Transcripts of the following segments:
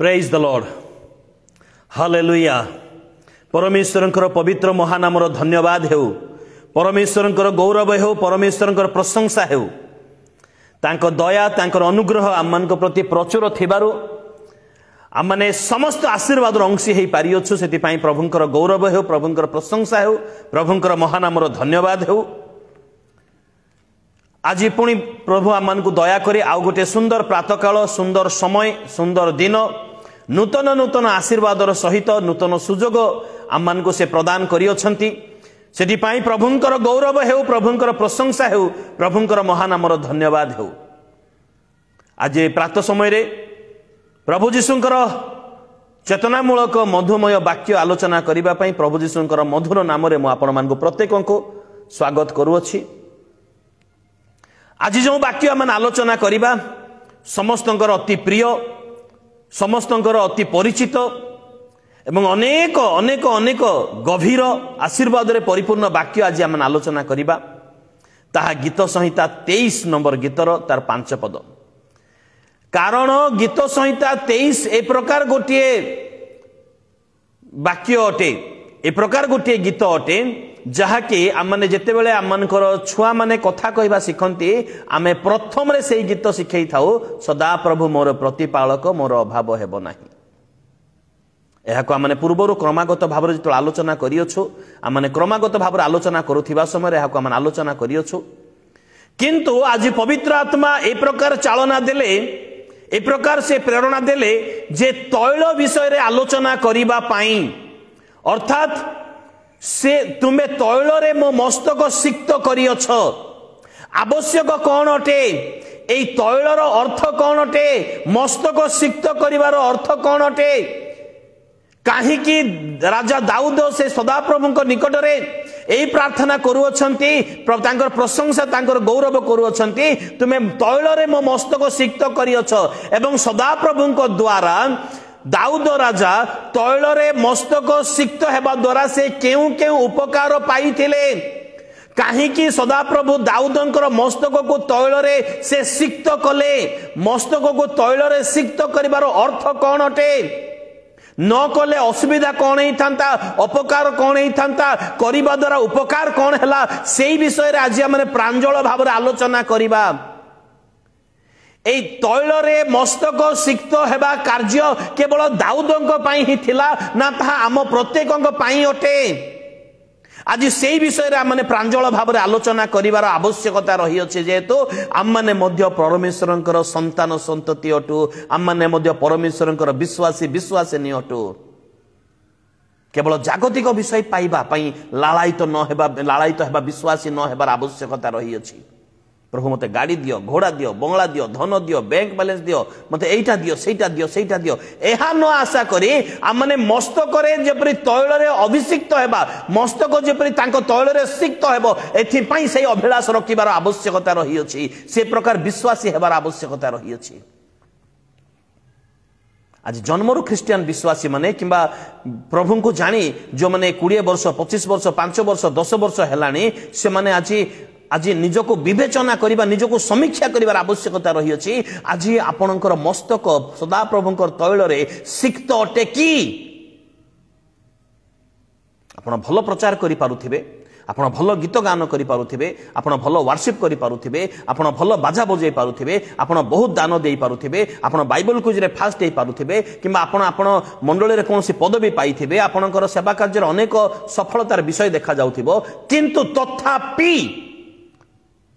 Praise the lord hallelujah. परमेश्वरंकर पवित्र महानामर धन्यवाद हेउ, परमेश्वरंकर गौरव हेउ, परमेश्वरंकर प्रशंसा हेउ। तांको दया तांकर अनुग्रह आमମାନଙ୍କ प्रति प्रचुर थिबारु आमने समस्त आशीर्वाद अंशी हो पारिछु। से प्रभुंकर गौरव हेउ, प्रभुंकर प्रशंसा हेउ, प्रभुंकर महानामर धन्यवाद हेउ। आज पुणी प्रभु आमମାନଙ୍କୁ दया करी आउ गोटे सुंदर प्रातःकाल, सुंदर समय, सुंदर दिन, नूतन नूतन आशीर्वादर सहित नूतन सुजोग आमମାନଙ୍କୁ से प्रदान करियछंती। सेटिपाई प्रभुंकर गौरव हेउ, प्रभुंकर प्रशंसा हेउ, प्रभुंकर महानामर धन्यवाद हेउ। आज प्रातः समय रे प्रभु जीशुंकर चेतनामूलक मधुमय वाक्य आलोचना करिबा पई प्रभु जीशुंकर मधुर नाम रे मु आपण मानकु प्रत्येकंको स्वागत करूअछि। आज जो वाक्य आम आलोचना करिबा समस्तंकर अति प्रिय, समस्तंकर अति परिचित एवं अनेक अनेक अनेक गभीर आशीर्वाद रे परिपूर्ण वाक्य आज आम आलोचना करिबा। ताहा गीत संहिता 23 नंबर गीतर तार 5 पद। कारण गीत संहिता 23 ए प्रकार गोटे वाक्य अटे, ए प्रकार गोटे गीत अटे जहाँकि आमने जिते बेले आमनकर छुआ माने कथा कहवा शिखती आमे प्रथम रे से गीत शिखई थाउ, सदा प्रभु मोर प्रतिपालक मोर अभाव हेब नाही। एहाको आमने पूर्वरु क्रमागत भाव रे जो आलोचना करियछु, आमने क्रमागत भाव रे आलोचना करुथिबा समय एहाको आमने आलोचना करियछु। किंतु आज पवित्र आत्मा ए प्रकार चालना देले, ए प्रकार से प्रेरणा देले जे तैल विषय रे आलोचना करिबा पाई, अर्थात से तुम्हें तैल रे मो मस्तक सिक्त करियछ। आवश्यक कौन अटे? एई तैलर अर्थ कौन अटे? मस्तक सिक्त करिवार अर्थ कौन अटे? काहीकि राजा दाऊद से सदाप्रभुଙ୍କ निकटरे एई प्रार्थना करूअछंती, तांकर प्रशंसा तांकर गौरव करूअछंती, तुम्हें तैल रे मो मस्तक सिक्त करियछ। एवं सदाप्रभुଙ୍କ द्वारा दाऊद राजा तैल रे मस्तक सिक्त हेबा द्वारा से केउ केउ उपकार पाइथिले। काहीकि सदाप्रभु दाऊदंकर मस्तक को तैल रे से सिक्त कले। मस्तक को तैल रे सिक्त करिवार अर्थ कौन अटे? न कले असुविधा कौन ही थांता, अपकार कौन ही थांता, करिबा द्वारा उपकार कौन हैला, सेई विषय रे आज हमने प्रांजल भाव रे आलोचना करिबा। एई तैल रे मस्तक सिक्त हेबा कार्य केवल दाऊदंक पाई ही थिला ना, ताहा आम प्रत्येकंक पाई अटे। आज सेई विषय रे हमने प्रांजल भाव रे आलोचना करिवार आवश्यकता रही अछि, जेहेतु आम माने मध्य परमेश्वरंकर संतान संतति अटु, आम माने मध्य परमेश्वरंकर विश्वासी विश्वासिनी अटु। केवल जागतिक विषय पाइबा पई लालायित न हेबा, लालायित हेबा विश्वासी न हेबार आवश्यकता रही अछि। प्रभु मते गाड़ी दियो, घोड़ा दियो, बंगला दियो, धन दियो, बैंक बैलेंस दियो, मते एइटा दियो, सेइटा दियो, सेइटा दियो, एहा न आशा करी आमने मस्तक रे जेपरि तैल रे अभिषिक्त हेबा, मस्तक जेपरि तांको तैल रे सिक्त हेबो, एथि पई सेई अभिलाष रखिबार आवश्यकता रही अछि। से प्रकार विश्वासी हेबार आवश्यकता रही अछि। आज जन्मरु ख्रिस्टियन विश्वासी माने किंबा प्रभु को जानी जो माने 20 वर्ष 25 वर्ष 5 वर्ष 10 वर्ष हेलानी, से माने आज निजको विवेचना करिबा, निजको समीक्षा करिबार आवश्यकता रही अछि। आज आपणकर मस्तक सदा प्रभुंकर तैल रे सिक्त अटे कि? आपण भल प्रचार करि पारुथिबे, आपण भल गीत गान करि पारुथिबे, आपण भल वर्शिप करि पारुथिबे, आपण भल बाजा बजाई पारुथिबे, आपण बहुत दान देई पारुथिबे, आपण बाइबल क्विज रे फास्ट हेई पारुथिबे, किंबा आपण मंडली रे कोनसी पदवी पाइथिबे, आपणकर सेवा कार्य रे अनेक सफलतार विषय देखा जाउथिबो। किंतु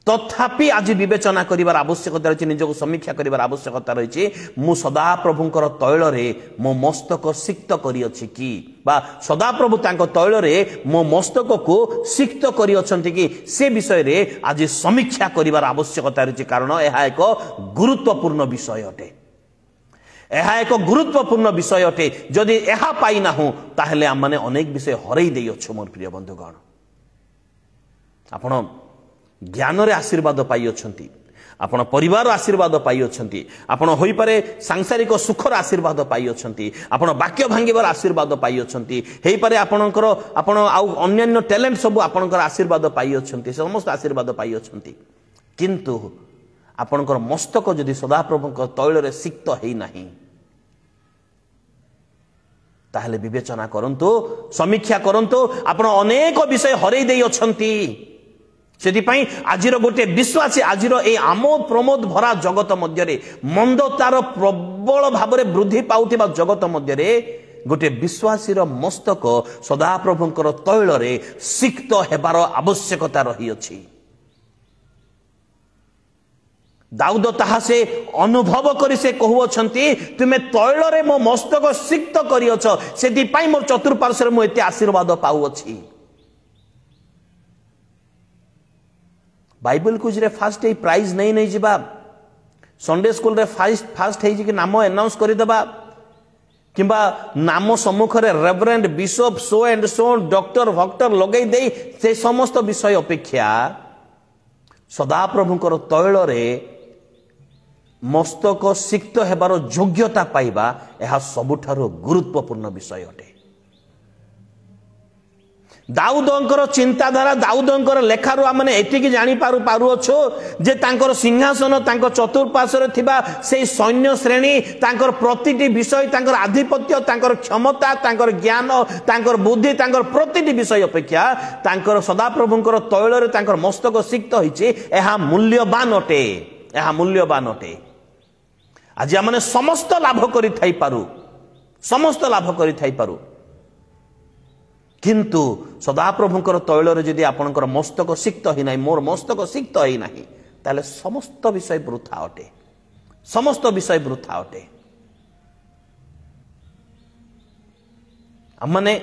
तथापि आज विवेचना करिवार आवश्यकता रही, निजको समीक्षा करिवार आवश्यकता रही। मु सदा प्रभुंकर तैल रे मो मस्तक सिक्त करिअछि कि, बा सदा प्रभु तांको तैल रे मो मस्तक को सिक्त करिअछंती कि, से विषय रे आज समीक्षा करिवार आवश्यकता रही। कारण एहा एक गुरुत्वपूर्ण विषय अटे, एहा एक गुरुत्वपूर्ण विषय अटे। जदि एहा पाई नाहु ताहेले आम माने अनेक विषय हरई देई अछु। मोर प्रिय बंधुगण, आपण ज्ञान रे आशीर्वाद पाई अछंती, आपण परिवार आशीर्वाद पाई अछंती, आपण होई पारे सांसारिक सुखर आशीर्वाद पाई अछंती, आपण वाक्य भांगिबार आशीर्वाद पाई अछंती, हेई पारे आपणकर आपण आउ अन्य टैलेंट सब आपणकर आशीर्वाद पाई अछंती, समस्त आशीर्वाद पाई अछंती। किंतु आपणकर मस्तक जदि सदाप्रभुंकर तैल रे सिक्त हेई नाही, ताहले विवेचना करंतु समीक्षा करंतु आपण अनेक विषय हरई देई अछंती सेदिपाई आजिर गोटे विश्वासी आजिर ए आमोद प्रमोद भरा जगत मध्यरे मंदतार प्रबल भाव में वृद्धि पाउथिबा जगत मध्यरे गोटे विश्वासी मस्तक सदाप्रभुंकर तैल रे सिक्त हेबार आवश्यकता रही अछि। दाऊद ताहा से अनुभव करी से कहउछंती तुमे तैल रे मो मस्तक सिक्त करियछ सेदिपाई मोर चतुर्पार्श्व मो एते आशीर्वाद पाउछि। बाइबल कुछ रे फास्ट प्राइज नहीं जीवा संडे स्कूल रे फास्ट कि नाम अनाउंस कर देबा किंबा नाम सम्मुख रे reverend bishop so and so doctor वक्टर लगे दे से समस्त विषय अपेक्षा सदाप्रभुंकर तैल रे मस्तक सिक्त हेबार योग्यता पाइबा यह सबुठारो गुरुत्वपूर्ण विषय अटे। दाऊदंकर चिंताधारा दाऊदंकर लेखारू आमने एतिकी जानी पारुअछु जे तांकर सिंहासन तांकर चतुर्पार्श्वरे थिबा से सैन्य श्रेणी तांकर प्रतिटी विषय तांकर आधिपत्य तांकर क्षमता तांकर ज्ञान तांकर बुद्धि तांकर प्रतिटी विषय अपेक्षा तांकर सदाप्रभुंकर तैल रे तांकर मस्तक सिक्त होइछि एहा मूल्यवान अटे। एहा मूल्यवान अटे। आज आमने समस्त लाभ करि थाई पारु समस्त लाभ करि थाई पारु किंतु सदाप्रभुंकर तैल रे जदि आपणकर मस्तक सिक्त ही नाही मोर मस्तक सिक्त ही नाही ताले समस्त विषय वृथा अटे। समस्त विषय वृथा अटे। आमने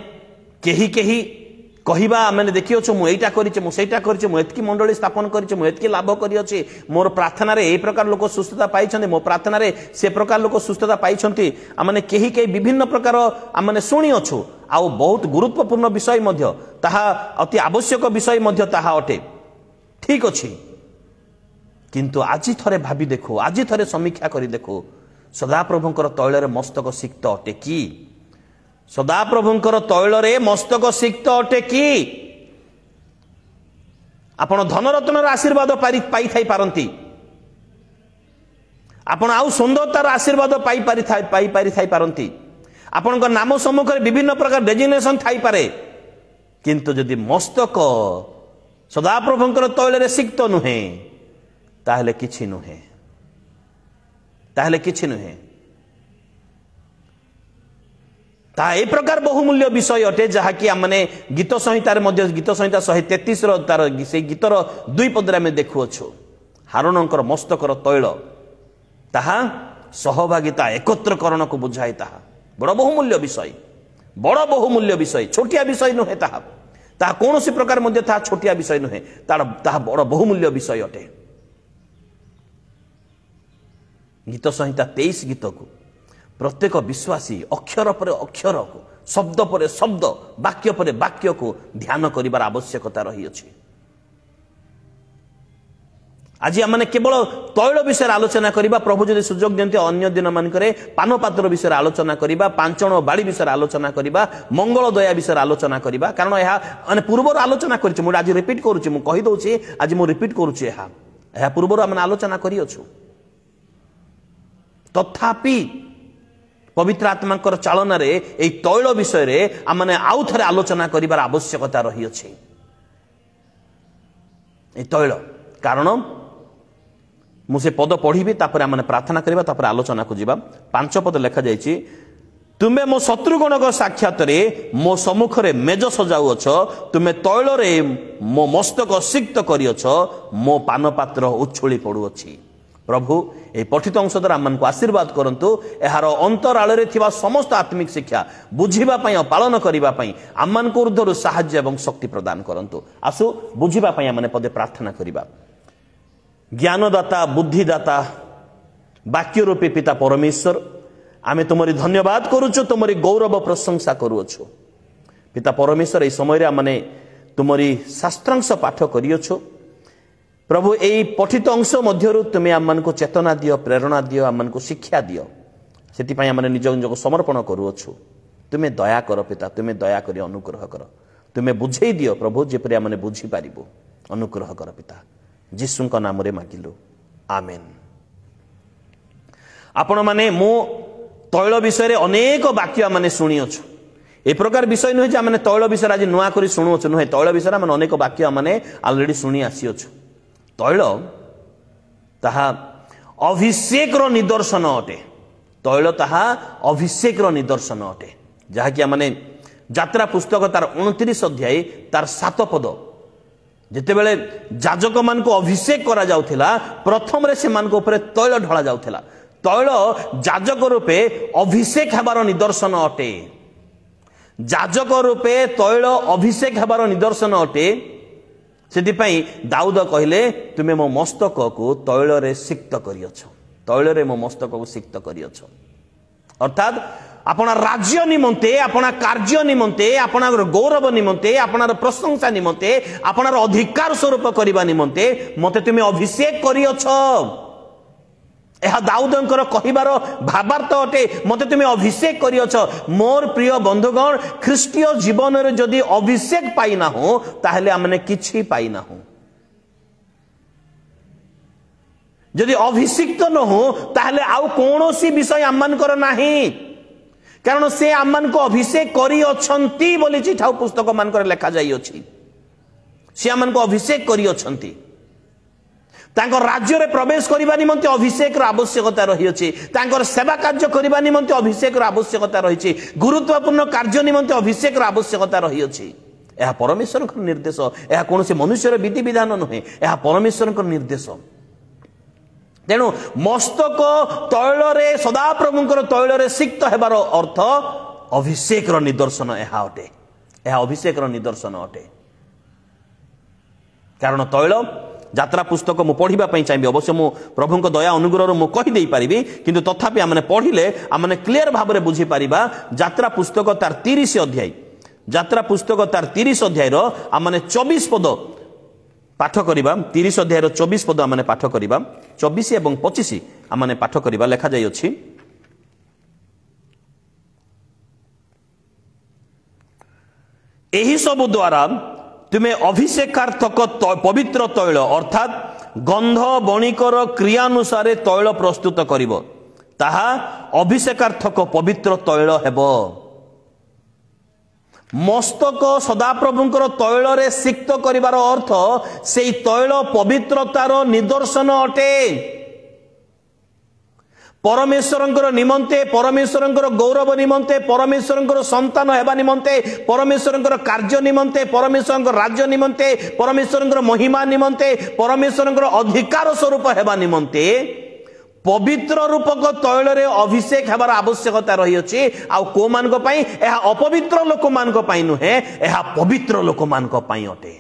केही केही कहिबा आमने देखियो मु एटा करिचे मु सेटा करिचे मु एतकी मंडली स्थापन करिचे मु एतकी लाभ करियछि मोर प्रार्थना रे ए प्रकार लोक सुस्थता पाइछन्ते मो प्रार्थना रे से प्रकार लोक सुस्थता पाइछन्ते आमने केही केही विभिन्न प्रकार आमने सुनि अछु आउ बहुत गुरुत्वपूर्ण विषय मध्य ताहा अति आवश्यक विषय मध्य ताहा अटे ठीक अछि किंतु आजि थरे भाबी देखो आजि थरे समीक्षा करी देखो सदाप्रभुंकर तैल रे मस्तक सिक्त अटे कि सदाप्रभुंकर तैल रे मस्तक सिक्त अटे कि आपण धनरत्नर आशीर्वाद पाई थाई पारंती आपण आउ सुंदरतार आशीर्वाद पाई पारी थाई पारंती आपण नाम सम्मुख विभिन्न प्रकार डेजिग्नेशन थाई पारे किंतु जदि मस्तक सदाप्रभुंकर तैल रे सिक्त नुहे ताहले किछि नुहे ताहले किछि नुहे ता ए प्रकार बहुमूल्य विषय अटे जहा कि आमने गीत संहितार मध्य गीत संहिता 133 रो तार से गीतर 2 पदरे में देखुअछु हारूनकर मस्तकर तैल ताहा सहभागिता एकत्रकरण को बुझाए ताहा बड़ बहुमूल्य विषय छोटिया विषय नुहे ताहा कौन सी प्रकार मध्य ताहा छोटिया विषय नुहे ताहा बड़ बहुमूल्य विषय अटे। गीत संहिता 23 गीत को प्रत्येक विश्वासी अक्षर पर अक्षर को शब्द पर शब्द वाक्य पर वाक्य को ध्यान करिबार आवश्यकता रही अछि। आज आमने केवल तैल विषय आलोचना करिबा प्रभु जदि सुजोग दियंती अन्य दिन मानकरे पानपात्र विषय आलोचना करिबा पांचण बाड़ी विषय आलोचना करिबा मंगल दया विषय आलोचना करिबा कारण यह माने पूर्वर आलोचना करिछि मु आज रिपीट करूछि मु कहि दउछि आज मु रिपीट करूछि यह पूर्वर आमने आलोचना करियछु तथापि पवित्र आत्मांकर चालन रे ए तैल विषय रे आमने आउ थरे आलोचना करिबार आवश्यकता रही अछि। ए तैल कारण मुझे पद पढ़ी तापर आमने प्रार्थना करिबा तापर आलोचना को जीवा 5 पद लिखा जाइछि तुमे मो शत्रुगणक साक्षात रे मो सम्मुख रे मेज सजाउछ तुमे तैल रे मो मस्तक सिक्त करियछ मो पानपात्र उछुली पड़ुअछि। प्रभु ए पठित अंश द्वारा आमको आशीर्वाद करंतु एहार अंतराल रे थिबा समस्त आत्मिक शिक्षा बुझिबा पई और पालन करिबा पई आमको ऊर्ध्वरु साहाय्य एवं शक्ति प्रदान करंतु। आसु बुझिबा पई आमने पदे प्रार्थना करिबा। ज्ञानदाता बुद्धिदाता वाक्य रूपी पिता परमेश्वर आमे तुमरी धन्यवाद करूछु तुमरी गौरव प्रशंसा करूछु पिता परमेश्वर ए समय आमने तुमरी शास्त्रांश पाठ करियछु प्रभु यही पठित अंश मध्यरु तुम्हें आमको चेतना दियो प्रेरणा दियो आमको शिक्षा दियो से आम निज निज समर्पण करूछु तुम्हें दया कर पिता तुम्हें दया कर अनुग्रह कर तुम्हें बुझे दियो प्रभु जेपरि आमने बुझी पारिबो अनुग्रह कर पिता जीसु नाम रे मागिलु आमेन। आपण माने मो तैल विषय रे अनेक वाक्य माने सुनियछु ए प्रकार विषय नुहे आम तैल विषय आज नुआ कर शुणुच नुहे तैल विषय आम अनेक वाक्य आम अलरेडी शुणी आसीअछु तैल ताहा अभिषेक निदर्शन अटे तैल ताहा अभिषेक निदर्शन अटे जहाँकि आम यात्रा पुस्तक तार 29 अध्याय तार 7 पद जितेबले जाजक मान को अभिषेक करा जाउथिला प्रथम रे से मान को ऊपर तैल ढला जाउथिला तैल जाजक रूपे अभिषेक हेबार निदर्शन अटे जाजक रूपे तैल अभिषेक हेबार निदर्शन अटे सेतिपई दाऊद कहले तुमे मो मस्तक को तैल रे सिक्त करियछ तैल रे मो मस्तक को सिक्त करियछ अर्थात अपना राज्य निमंते अपना कार्य निमंते अपना गौरव निमंते अपना प्रशंसा निमंते अपना अधिकार स्वरूप करबा निमंते मते तुमे अभिषेक करियछ यह दाऊदंकर कहिबार भावार्थ अटे मते तुमे अभिषेक करियछ मोर प्रिय बंधुगण ख्रीष्टीय जीवन रे जदि अभिषेक पाइना हो ताहले हमने किछि पाइना हो जदि अभिषिक्त न हो ताहले आउ कोनोसी विषय आमनकर नाही कारण से आमन को अभिषेक करी अछंती बोली चिठाउ पुस्तक मानकर लेखा जाई अछि से आमन को अभिषेक करी अछंती तांको राज्य रे प्रवेश करिबा निमंते अभिषेक र आवश्यकता रही अछि तांकर सेवा कार्य करिबा निमंते अभिषेक र आवश्यकता रही अछि गुरुत्वपूर्ण कार्य निमंते अभिषेक र आवश्यकता रही अछि एहा परमेश्वर को निर्देश एहा कोनोसी मनुष्यर विधि विधान नहे एहा परमेश्वर को निर्देश तेणु मस्तक तैल रे सदा प्रभुंकर तैल रे सिक्त हेबार अर्थ अभिषेक र निदर्शन एहा अटे एहा अभिषेक र निदर्शन अटे कारण तैल यात्रा पुस्तक मु पढ़िबा पई चाहिबे अवश्य मु प्रभुंक दया अनुग्रह मु कहि देई परिबी किंतु तथापि आमने पढ़िले आमने क्लियर भाबरे बुझी परिबा यात्रा पुस्तक तार 30 अध्याय यात्रा पुस्तक तार 30 अध्याय रो आमने 24 पद पाठ करिबा 30 अध्याय रो 24 पद आमने पाठ करिबा 24 एवं 25 आमने पाठ करिबा लेखा जाय अछि एही सब द्वारा तुमे अभिषेकार्थक पवित्र तैल अर्थात गंध बणिकर क्रियानुसारे तैल प्रस्तुत करिवो ताहा अभिषेकार्थक पवित्र तैल हेबो मस्तक सदाप्रभुंकर तैल रे सिक्त करिवार अर्थ सेई तैल पवित्रतार निदर्शन अटे परमेश्वरंकर निमंते परमेश्वरंकर गौरव निमंते परमेश्वरंकर संतान हेबा निमंते परमेश्वरंकर कार्य निमंते परमेश्वरंकर राज्य निमंते परमेश्वरंकर महिमा निमंते परमेश्वरंकर अधिकार स्वरूप हेबा निमंते पवित्र रूपक तैल रे अभिषेक हेबार आवश्यकता रही अछि आ को मानक पई एहा अपवित्र लोक मानक पई नुहे एहा पवित्र लोक मानक पई अटे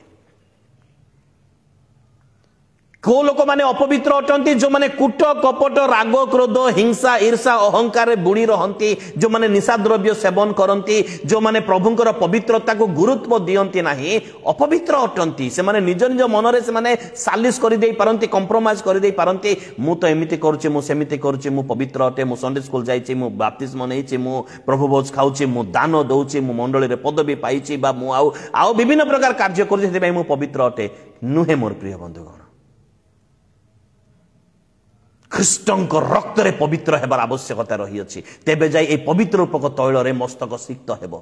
को लोक माने अपवित्र अटंती जो माने कूट कपट राग क्रोध हिंसा ईर्षा अहंकार बुड़ी रहंती जो माने निशा द्रव्य सेवन करंती जो माने प्रभुंकर पवित्रता को गुरुत्व दियंती नाही अपवित्र अटंती से माने निज निज मन रे से माने सालिस करि देई पारंती कंप्रोमाइज करि देई पारंती मु तो एमिति करछि मु सेमिति करछि मु पवित्र अटे मु संडे स्कूल जाईछि मु बाप्तिस्म नेछि मु प्रभु भोज खाउछि मु दान दउछि मु मंडली रे पदवी पाइछि बा मु आउ विभिन्न प्रकार कार्य करछि सेति भाई मु पवित्र अटे नुहे मोर प्रिय बंधुगण ख्रीष्टंक रक्त रे पवित्र हेबार आवश्यकता रही अछि तेबे जाई ए पवित्र रूपक तैल रे मस्तक सिक्त हेबो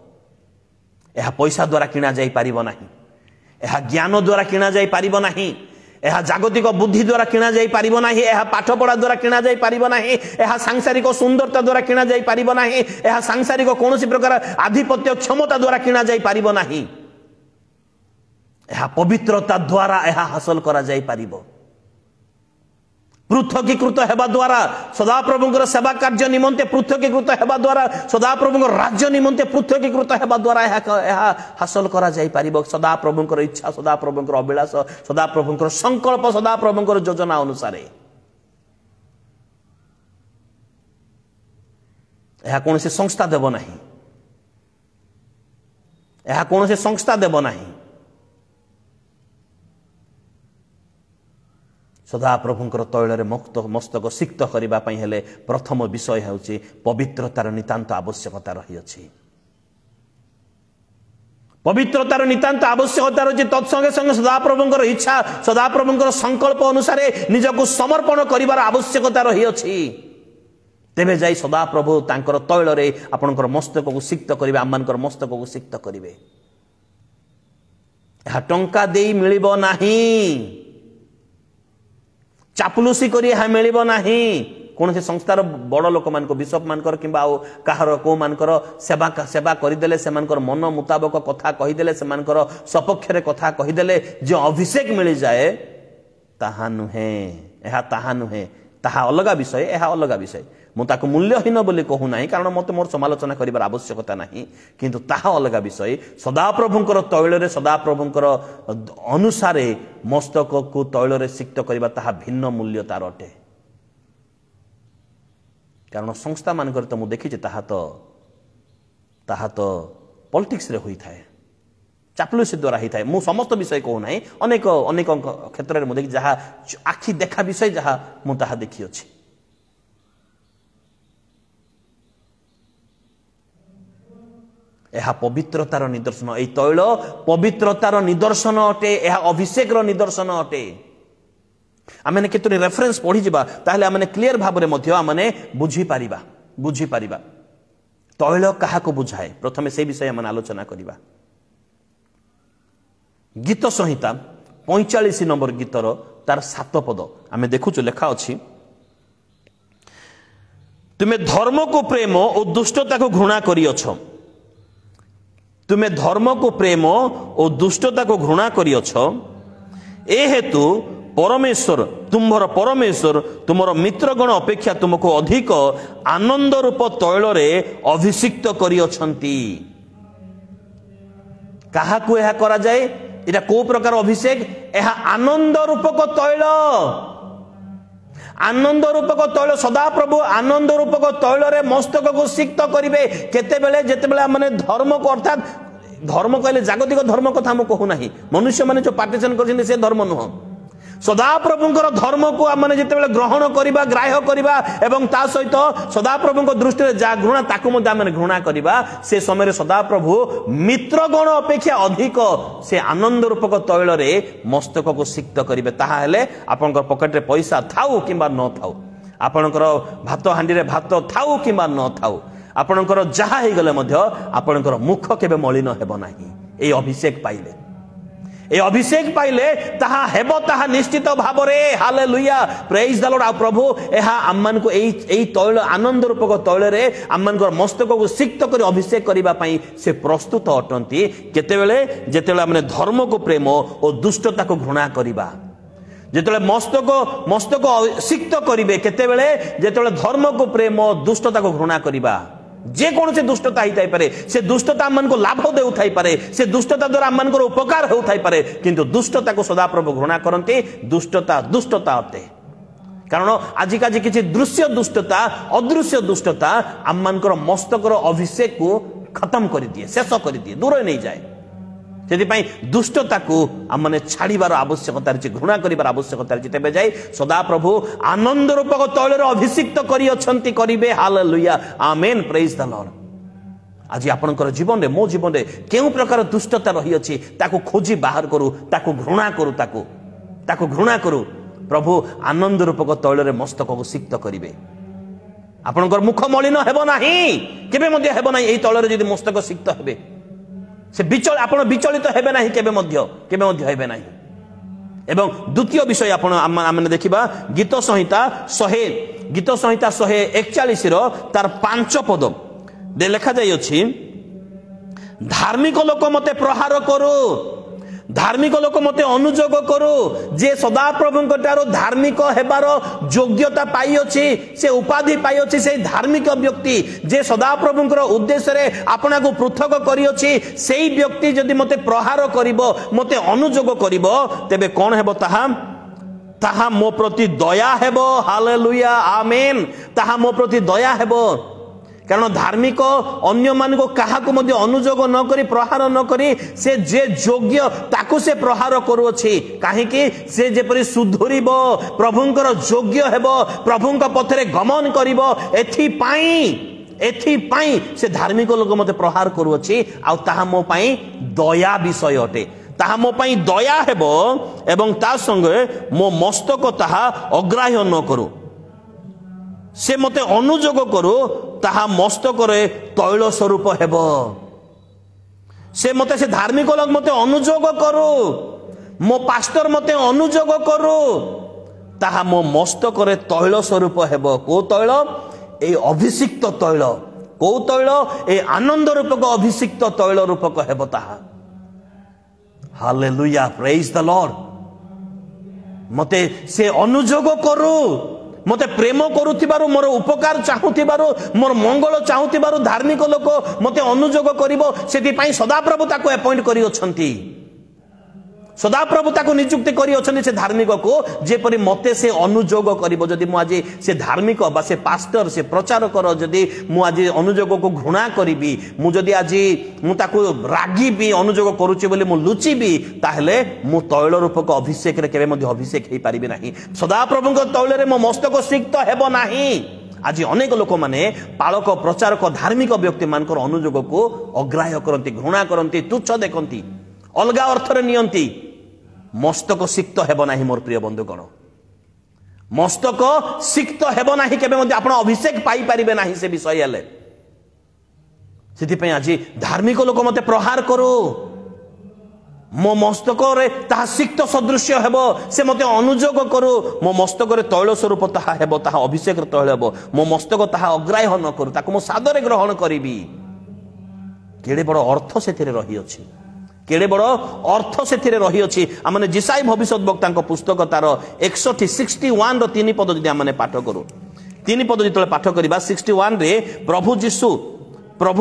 एहा पैसा द्वारा किना जाई परिबो नाही एहा ज्ञान द्वारा किना जाई परिबो नाही एहा जागतिक बुद्धि द्वारा किना जाई परिबो नाही एहा पाठ पढ़ा द्वारा किना जाई परिबो नाही एहा सांसारिक सुंदरता द्वारा किना जाई परिबो नाही एहा सांसारिक कोनोसी प्रकार आधिपत्य क्षमता द्वारा किना जाई परिबो नाही एहा पवित्रता द्वारा एहा हासिल करा जाई परिबो पृथकीकृत हेबा द्वारा सदाप्रभुंकर सेवा कार्य निमंते पृथकीकृत हेबा द्वारा सदाप्रभुंकर राज्य निमंते पृथकीकृत हेबा द्वारा एहा हासिल करा जाई परिबो सदाप्रभुंकर इच्छा सदाप्रभुंकर अभिलाष सदाप्रभुंकर संकल्प सदाप्रभुंकर योजना अनुसार एहा कोनोसी संस्था देबो नाही एहा कोनोसी संस्था देबो नाही सदा प्रभुंकर तैल रे मस्तक सिक्त करिबा पई हेले प्रथम विषय हेउची पवित्रतार नितांत आवश्यकता रही अछि पवित्रतार नितांत आवश्यकता रही तत्संगे संगे सदा प्रभुंकर इच्छा सदा प्रभुंकर संकल्प अनुसार निजको समर्पण करिवार आवश्यकता रही अछि तेबे जाई सदा प्रभु तांकर तैल रे आपनकर मस्तक को सिक्त करिवे आमनकर मस्तक को सिक्त करिवे यह टंका देई मिलिबो नाही चापलुसी करी यह मिलिबो नाही कौन से संस्थार बड़ लोक मान बिशप मानकर किंबा कहार को मानकर सेवा सेवा करदेले से मन मुताबक कथा कहीदेले से सपक्ष रे कथा कहीदेले जो अभिषेक मिल जाए ताहा नुहे ताहा नुहे ताहा अलग विषय यह अलग विषय मुझे मूल्यहीन बोली कहू ना कारण मत मोर समालोचना कर आवश्यकता नहीं किंतु ताहा अलग विषय सदाप्रभुंकर तैल रे सदाप्रभुंकर अनुसारे मस्तक को तैल रे सिक्त करबा ताहा भिन्न मूल्य तार अटे कारण संस्था मानकर तो मुझे देखी ताहा तो पॉलिटिक्स रे होई थाए चापलुसी द्वारा ही थाए मु समस्त विषय कहू ना अनेक अनेक क्षेत्र में मुझे जहाँ आखि देखा विषय जहाँ मुझे देखी अच्छी यह पवित्रतार निदर्शन ए तैल पवित्रतार निदर्शन अटे यह अभिषेक निदर्शन अटे आम केतोटी रेफरेंस पढ़ी जावा ताहले आम क्लियर भाव में बुझी पारिबा तैल क्या बुझाए प्रथमे से विषय आम आलोचना करवा गीत संहिता 45 नंबर गीतर तार 7 पद आम देखुचु लेखा अच्छी तुम्हें धर्म को प्रेम और दुष्टता को घृणा करियछ तुम्हें धर्म को प्रेम और दुष्टता को घृणा करियछ ए हेतु परमेश्वर तुमर मित्रगण अपेक्षा तुमको अधिक आनंद रूप तैल रे अभिषिक्त करियछंती काहाकु यह करा जाए इटा को प्रकार अभिषेक यह आनंद रूपक तैल आनंद रूपक तैल सदा प्रभु आनंद रूपक तैल रे मस्तक को सिक्त करिवे केते बेले जेते बेले माने धर्म को अर्थात धर्म कहले जागतिक धर्म कथा हम कहू नाही मनुष्य माने जो पार्टीशन करछिन से धर्म नुह सदा प्रभुंकर धर्म को आमने जिते ग्रहण करवा ग्राह्य करवा एवं ता सहित सदा प्रभु दृष्टि में जा घृणा ताकू आमने घृणा करवा से समय सदा प्रभु मित्रगण अपेक्षा अधिक से आनंद रूपक तैल रे मस्तक को सिक्त करेंगे ताहा हेले आपनकर पॉकेट रे पैसा थाउ किंबा न थाउ आपनकर भात हांडी रे भात थाउ किंबा न थाउ आपनकर जहा हे गले मध्य आपनकर मुख केबे मलिन हेबो नाही ए अभिषेक पाइले ए अभिषेक पाइले ताहा हेबो ताहा निश्चित भाव रे हालेलुया प्रेज द लॉर्ड आ प्रभु एहा आम्मान को एई तैल आनंद रूपक तैल रे आम्मान को मस्तक को सिक्त कर अभिषेक करबा पई से प्रस्तुत अटंती केतेबेले जेतेबेले हमने धर्म को प्रेम और दुष्टता को घृणा करबा जेतेबेले मस्तक सिक्त करिवे केतेबेले जेतेबेले धर्म को प्रेम और दुष्टता को घृणा करबा जे कौन से दुष्टता ही पारे से दुष्टता आम को लाभ देउ थाई पारे से दुष्टता द्वारा आम उपकार हो थाई पारे किंतु दुष्टता को सदा प्रभु घृणा करते दुष्टता दुष्टता अटे कारण आजिका किसी दृश्य दुष्टता अदृश्य दुष्टता आम मस्तकर अभिषेक को खत्म कर दिए शेष कर दिए दूर नहीं जाए से दुष्टता को आम मैंने छाड़बार आवश्यकता रही घृणा कर आवश्यकता रही तेज जाए सदा प्रभु आनंद रूपक तैल अभिषिक्त करेंगे hallelujah amen praise the lord आज आपनकर जीवन में मो जीवन में केउ प्रकार दुष्टता रही अछि ताको खोजी बाहर करू ताको घृणा करू ताको घृणा करू प्रभु आनंद रूपक तैल रे मस्तक को सिक्त करेंगे आपनकर मुख मलिन हेबो नाही केबे मध्ये हेबो नाही एई तैल रे जदि मस्तक सिक्त हेबे से आपण विचलित हेबे नाही केबे मध्ये हेबे नाही एवं द्वितीय विषय आपण आमने देखिबा गीत संहिता 141 रो तार 5 पद दे लिखा जाय अछि धार्मिक लोक मते प्रहार करू धार्मिक लोक मते अनुजोग करू जे सदा प्रभुंक ठारो धार्मिक हेबार योग्यता पाई अछि से उपाधि पाई अछि से धार्मिक व्यक्ति जे सदा प्रभुंकर उद्देश्य रे आपना को पृथक करी अछि सेही व्यक्ति जदि मते प्रहार करिवो मते अनुजोग करिवो तेबे कोन हेबो ताहा मो प्रति दया हेबो हालेलुया आमेन ताहा मो प्रति दया हेबो कारण धार्मिक अन्य मान को कहा को मध्य अनुजोग न करी प्रहार न करी से जे योग्य ताकू से प्रहार करूछि काहे कि से जेपरि सुधुरिबो प्रभुंकर योग्य हेबो प्रभुंक पथरे गमन करिवो एथि पाई से धार्मिक लोक मते प्रहार करूछि आ ताहा मो पाई दया विषय अटे ताहा मो पाई दया हेबो एवं ता संगे मो मस्तक ताहा अग्राह्य न करू से मते अनुजोग करू ताहा मस्तकरे तैल स्वरूप हेब से मते से धार्मिक लोक मते अनुजोग करू मो पास्टर मते अनुजोग करू ताहा मो मस्तकरे तैल स्वरूप हेब को तैल ए अभिषिक्त तैल को तैल ए आनंद रूपक अभिषिक्त तैल रूपक हेब ताहा हालेलुया प्रेज द लॉर्ड मते से अनुजोग करू मते प्रेम करुथिबारु मोर उपकार चाहुथिबारु मोर मंगल चाहुथिबारु धार्मिक लोक मते अनुजोग करिवो सेति पई सदाप्रभु ताको अपॉइंट करि अछंती सदाप्रभु ताको नियुक्ति करि अछंती से धार्मिक को जेपरि मते से अनुजोग करिवो जदि मु आज से धार्मिक बा से पास्टर से प्रचारक जदि मु आज अनुजोग को घृणा करिवि मु जदि आज मु ताको रागिबि अनुजोग करूची बोली मु लुचिबि ताहले मु तैल रूपक अभिषेक रे केबे मध्ये अभिषेक हेई पारिबि नाही सदाप्रभु को तैल रे मो मस्तक सिक्त हेबो नाही आज अनेक लोक माने पालक प्रचारक धार्मिक व्यक्ति मानकर अनुजोग को अग्राह्य करंती घृणा करंती तुच्छ देखंती अलगा अर्थ रे नियंती मस्तक सिक्त हेब नाही मोर प्रिय बंधुगण मस्तक सिक्त हेब नाही केबे मध्ये आपण अभिषेक पाई परिबे नाही से विषय हेले सेति पई आज धार्मिक लोक मते प्रहार करू मो मस्तक रे ताहा सिक्त सदृश्य हेब से मते अनुजोग करू मो मस्तक रे तैल स्वरूप ताहा हेब ताहा अभिषेक रे तैल हेब मो मस्तक ताहा अग्राह्य न करू ताको मो सादरे ग्रहण करिवि केडे बड़ अर्थ सेथिरे रही अछि केड़े बड़ अर्थ से रही अछि आमने जिसाई भविष्यत वक्ता पुस्तक तार 61 रो 3 पद जदि आमने पाठ करू 3 पद जितले पाठ करिबा 61 रे प्रभु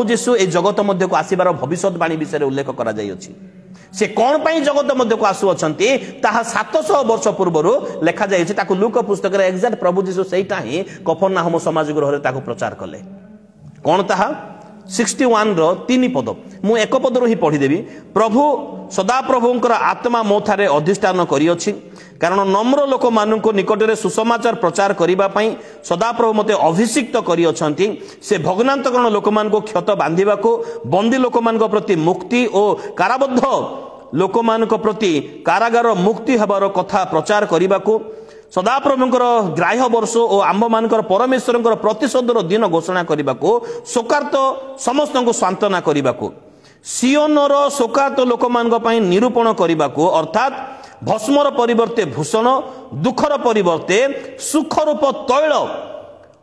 जीशु ए जगत मध्य को आसीबार भविष्यतवाणी विषय उल्लेख करा जाई अछि से कोन पई जगत मध्य को आसु अछंती ताहा 700 वर्ष पूर्वरु लेखा जाई अछि ताकू लूका पुस्तक रे एग्जैक्ट प्रभु जीशु सेटा ही कफरनाहम समाज गृह रे ताकू प्रचार कले कोन ताहा 61 रो 3 पद मु एक पद रो ही पढ़ी देबी प्रभु सदा प्रभुंकर आत्मा मो थारे अधिष्ठान करी अछि कारण नम्र लोक माननको निकट रे सुसमाचार प्रचार करिबा पई सदा प्रभु मते अभिषिक्त करी अछंती से भग्नांतकरण लोक मानको क्षत बांधिबा को बंदी लोक मानको प्रति मुक्ति ओ काराबद्ध लोक मानको प्रति कारागार मुक्ति हबार कथा प्रचार करिबा को सदाप्रभुंकर ग्राह्य वर्ष और आंब मानकर परमेश्वर प्रतिशोधर दिन घोषणा करने को शोकार्त समस्त को सांत्वना करने को सियोनर शोकार्त लोक मान निरूपण करने को अर्थात भस्मर परिवर्ते भूषण दुखर परिवर्ते सुखरूप तैल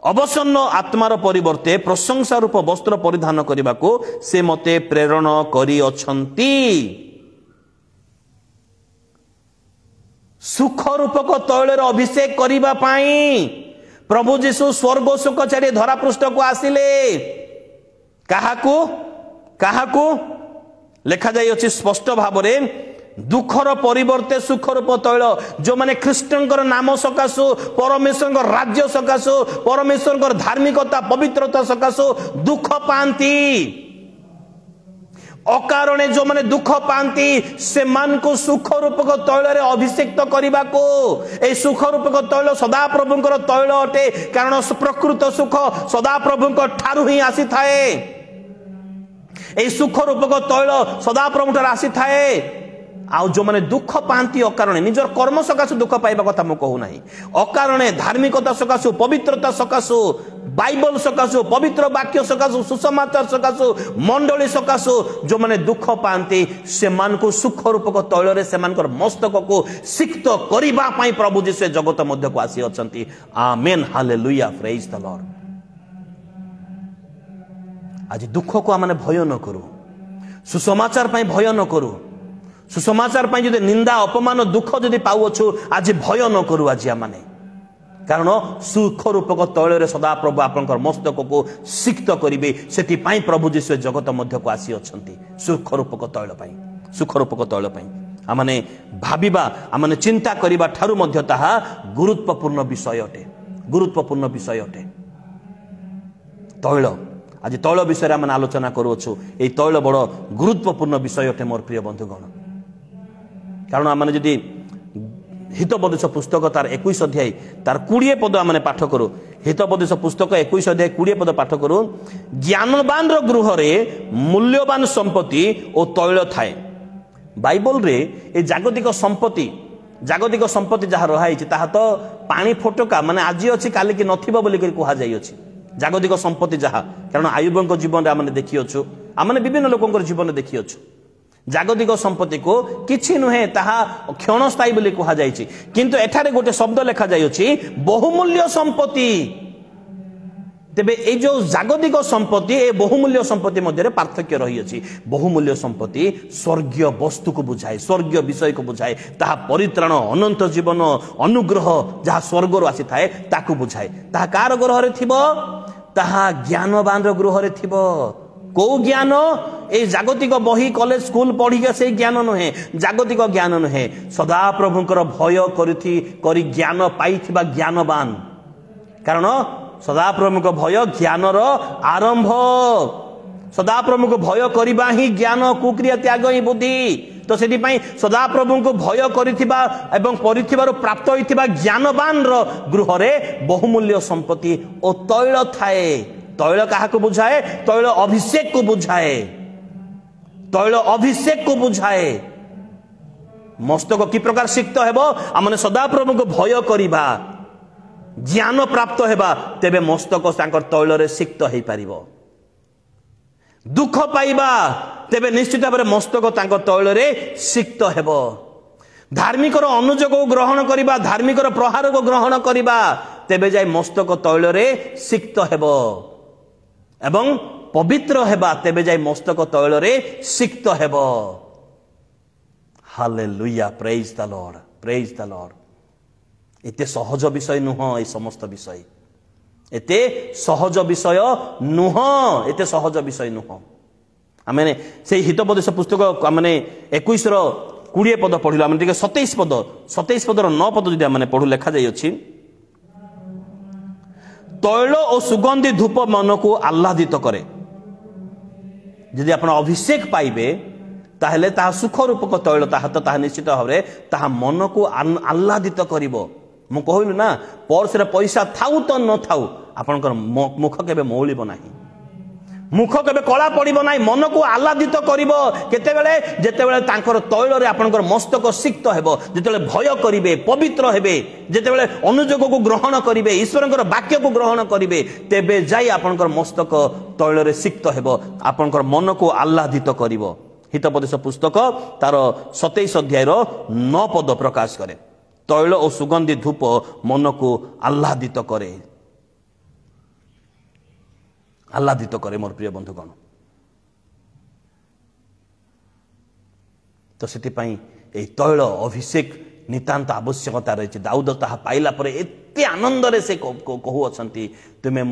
अवसन्न आत्मार परिवर्ते प्रशंसा रूप वस्त्र परिधान करने को से मते प्रेरण करी अछंती सुख रूपक तैल अभिषेक करिबा पाई प्रभु जीशु स्वर्ग सुख छाड़ी धरा पृष्ठ को आसिले काहाकू लेखा जाई अछि स्पष्ट भाव में दुखर परिवर्ते सुख रूप तैल जो माने ख्रीष्टनकर नाम सकाशु परमेश्वर राज्य सकाशु परमेश्वर धार्मिकता पवित्रता सकाशु दुख पांती अकारणे जो माने दुख पांती से मान को सुख रूपक तैल रे अभिषेक करने को ए सुख रूपक तैल सदा प्रभुंकर तैल अटे कारण प्रकृत सुख सदा प्रभुंकर ठारू ही आसी थाए ए सुख रूपक तैल सदा प्रभुंकर आसी थाए आउ जो माने दुख पांती अकारणे निजर कर्म सकाशु दुख पाइबा कथा मु कहू नाही अकारणे धार्मिकता सकाशु पवित्रता सकाशु बाइबल सकाशु पवित्र वाक्य सकाशु सुसमाचार सकाशु मंडली सकाशु जो माने दुख पांती से मान को सुख रूपक तैल रे से मानकर मस्तक को सिक्त करिबा पई प्रभु जीशु जगत मध्य को आसी अछंती amen hallelujah praise the lord आज दुख को माने भय न करू सुसमाचार पई भय न करू सुसमाचार पई जदि निंदा अपमान दुख जदि पाउछु आज भय न करू आज माने कारण सुख रूपक तैल रे सदा प्रभु आपनकर मस्तक को सिक्त करिवे सेति पई प्रभु जीशु जगत मध्य को आसी अछंती सुख रूपक तैल पई आमाने भाबिबा आमाने चिंता करिबा ठारू मध्य ताहा गुरुत्वपूर्ण विषय अटे तैल आज तैल विषय आम आलोचना करूछु ए तैल बड़ गुरुत्वपूर्ण विषय अटे मोर प्रिय बंधुगण कारण आम जदि हितोपदेश पुस्तक तार 21 अध्याय तार 20 पद आम पाठ करूँ हितोपदेश पुस्तक 21 अध्याय 20 पद पाठ करूँ ज्ञानवान गृह रे मूल्यवान संपत्ति और तैल थाए बाइबल रे ए जागतिक संपत्ति जागतिक संपत्ति जहाँ रही ताहा तो पानी फोटका माने आज अच्छी काली की नथिबो बोली कहुई जागतिक संपत्ति जहाँ कारण आयुब जीवन आम देखी अच्छु आम विभिन्न लोक जीवन देखी अच्छु जागतिक संपत्ति को किछि नुहे ताहा क्षणस्थायी बोली कहुई किंतु एठारे गोटे शब्द लिखा जाइए बहुमूल्य संपत्ति तेबे ए जो जागतिक संपत्ति ए बहुमूल्य संपत्ति मध्य पार्थक्य रही अछि बहुमूल्य संपत्ति स्वर्गीय वस्तु को बुझाए स्वर्गीय विषय को बुझाए ताहा परित्राण अनंत जीवन अनुग्रह जहाँ स्वर्ग आसी थाए ताकू बुझाए ताहा कार ग्रह रे थिबो ताहा ज्ञानवान रो गृह रे थिबो को ज्ञान ए जागतिक बही कॉलेज स्कूल पढ़ी से ज्ञान नुहे जागतिक ज्ञान नुहे सदा प्रभुंकर भय करी ज्ञान पाइथिबा ज्ञानवान कारण सदाप्रभु को भय ज्ञानर आरंभ सदाप्रभु को भय करबा ही ज्ञान कुक्रिया त्याग ही बुद्धि तो सेति पई सदाप्रभु को भय करिथिबा एवं परिथिबार प्राप्त होइथिबा ज्ञानवान रो गृह रे बहुमूल्य संपत्ति ओ तैल थाए तैल काहा को बुझाए तैल अभिषेक को बुझाए तैल अभिषेक को बुझाए मस्तक की प्रकार सिक्त हेबो आमने सदाप्रभु को भय करिबा ज्ञान प्राप्त हेबा तेबे मस्तक तांकर तैल रे सिक्त हेई परिबो दुख पाइबा तेबे निश्चित भाव मस्तक तांकर तैल रे सिक्त हेबो धार्मिक अनुजोग को ग्रहण करिबा धार्मिक प्रहार को ग्रहण करिबा तेबे जाय मस्तक तैल रे सिक्त हेबो एवं पवित्र हेबा तेबे जाय मस्तक तैल रे सिक्त हेबो हालेलुया प्रेज द लॉर्ड एते सहज विषय नुह ए समस्त विषय एते सहज विषय नुह एते सहज विषय नुह आम से हितोपदेश पुस्तक आम 21 20 पद पढ़िल आम 27 पदर 9 पद जदि आम पढ़ू लेखा जाइए तैल और सुगंधी धूप मन को आह्लादित करे यदि आप अभिषेक पाइबे ताहले ताहा सुख रूपक तैल ताहा निश्चित भाव ताहा मन को आह्लादित करिवो मु कहलु ना पर्स रे पैसा थाउ तो न थाउ आपनकर मुख केबे मौलिब नाही मुख केबे कला पड़िबो नाही मन को आह्लादित करिवो केतेबेले जेतेबेले तांकर तैल रे आपनकर मस्तक सिक्त हेबो जेतेबेले भय करिवे पवित्र हेबे जेतेबेले अनुजोग को ग्रहण करिवे ईश्वरकर वाक्य को ग्रहण करिवे तेबे जाई आपनकर मस्तक तैल रे सिक्त हेबो आपनकर मन को आह्लादित करिवो हितोपदेश पुस्तक तार 27 अध्याय 9 पद प्रकाश करे तैल और सुगंधी धूप मन को आह्लादित करे मोर प्रिय बंधुगण तो से तैल अभिषेक नितांत आवश्यकता रही दाऊद ताहा पाइला पर एते आनंद रे से कहू अछंती तुमे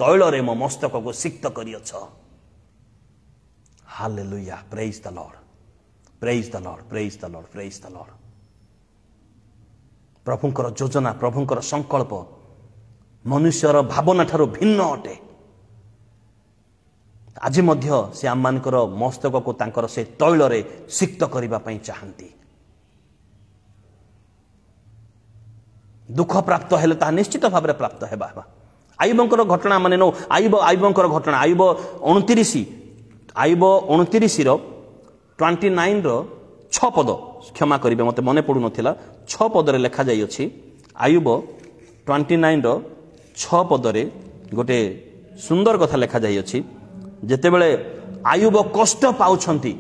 तैल रे मो मस्तक को सिक्त करियछ हालेलुया प्रेज द लॉर्ड प्रभुंकर योजना प्रभुंकर संकल्प मनुष्यर भावना ठारो भिन्न अटे आज मध्य से आम मानकर मस्तक को तांकर से तैल रे सिक्त करबा पई चाहंती दुख प्राप्त हेले ता निश्चित भाव में प्राप्त हेबा आयुबंकर घटना माने नो आयुबंकर घटना आयुब 29 रो 29 रो 6 पद क्षमा करिवे मते मने पडु नथिला 6 पद रे लेखा जाई अछि आयुब 29 रो 6 पद रे गोटे सुंदर कथा लेखा जाई अछि जेते बेले आयुब कष्ट पाउछंती